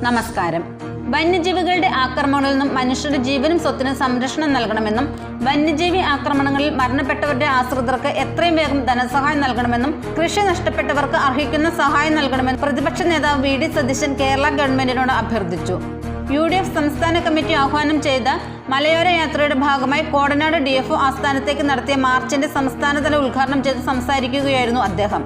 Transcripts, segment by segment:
നമസ്കാരം. വന്യജീവികളുടെ ആക്രമണങ്ങളിൽ നിന്നും മനുഷ്യരുടെ ജീവനും സ്വത്തിനും സംരക്ഷണം നൽകണമെന്നും വന്യജീവി ആക്രമണങ്ങളിൽ മരണപ്പെട്ടവരുടെ ആശ്രിതർക്ക് എത്രയും വേഗം ധനസഹായം നൽകണമെന്നും കൃഷി നഷ്ടപ്പെട്ടവർക്ക് അർഹിക്കുന്ന സഹായം നൽകണമെന്നും പ്രതിപക്ഷ നേതാവ് വി.ഡി. സതീശൻ കേരള ഗവൺമെന്റിനോട് അഭ്യർത്ഥിച്ചു. UDF സംസ്ഥാന കമ്മിറ്റി ആഹ്വാനം ചെയ്ത മലയോര യാത്രയുടെ ഭാഗമായി കോടനാട് DFO ആസ്ഥാനത്തേക്ക് നടത്തിയ മാർച്ചിന്റെ സംസ്ഥാനതല ഉദ്ഘാടനം ചെയ്ത് സംസാരിക്കുകയായിരുന്നു അദ്ദേഹം.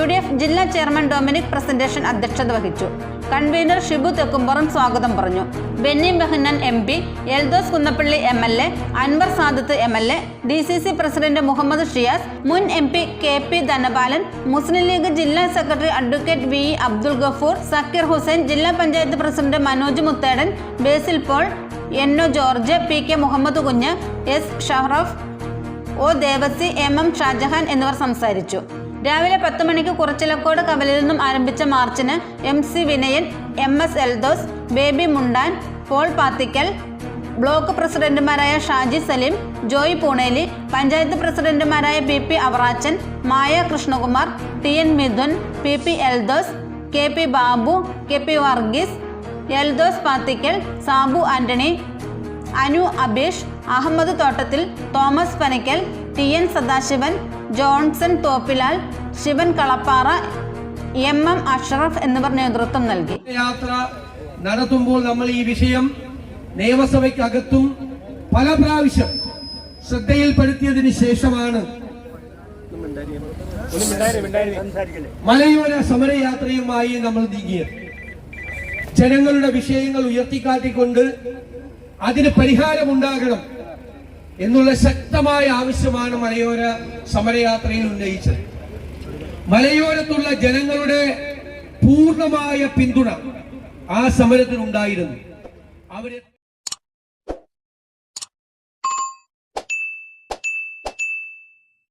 UDF ജില്ലാ ചെയർമാൻ ഡൊമിനിക് പ്രസന്റേഷൻ അധ്യക്ഷത വഹിച്ചു. കൺവീനർ ഷിബു തെക്കുംപുറം സ്വാഗതം പറഞ്ഞു. Benny Behanan MP, Eldhose Kunnappilly MLA, Anwar Sadath MLA, DCC president Muhammad Shiyas, മുൻ MP KP ധനപാലൻ, മുസ്ലിം ലീഗ് ജില്ലാ secretary advocate VE Abdul Gafoor, Zakir Hussain, ജില്ലാ panchayat president Manoj Muthedan, Basil Paul, NO George, PK Muhammad Kunju, S ഷഹറഫ്, O Devasi, MM Shah Jahan എന്നിവർ സംസാരിച്ചു. രാവിലെ 10 മണിക്ക് കുറച്ചിലക്കോട് കവലിൽ നിന്നും ആരംഭിച്ച മാർച്ചിന് MC Vinayan, MS Eldhose, Baby Mundan, Paul Pathikkal, block പ്രസിഡന്റുമാരായ ഷാജി സലീം, ജോയ് പൂണേലി, പഞ്ചായത്ത് പ്രസിഡന്റുമാരായ PP അവറാച്ചൻ, മായ Krishnakumar, TN Mithun, PP Eldhose, KP Babu, KP Varghese, Eldhose Pathikkal, Sabu Antony, Anu Abeesh, Ahammed Thottathil, Thomas Panakkal, TN Sadasivan, Johnson Thoppilal, Sivan Kalappara, MM Ashraf എന്നിവർ നേതൃത്വം നൽകി. യാത്ര നടത്തുമ്പോൾ നമ്മൾ ഈ വിഷയം നിയമസഭയ്ക്കകത്തും പല പ്രാവശ്യം ശ്രദ്ധയിൽപ്പെടുത്തിയതിനു ശേഷമാണ് മലയോര സമരയാത്രയുമായി നമ്മൾ നീങ്ങിയത്. ജനങ്ങളുടെ വിഷയങ്ങൾ ഉയർത്തിക്കാട്ടിക്കൊണ്ട് അതിന് പരിഹാരമുണ്ടാകണം എന്നുള്ള ശക്തമായ ആവശ്യമാണ് മലയോര സമരയാത്രയിൽ ഉന്നയിച്ചത്. മലയോരത്തുള്ള ജനങ്ങളുടെ പൂർണ്ണമായ പിന്തുണ ആ സമരത്തിനുണ്ടായിരുന്നു. അവരെ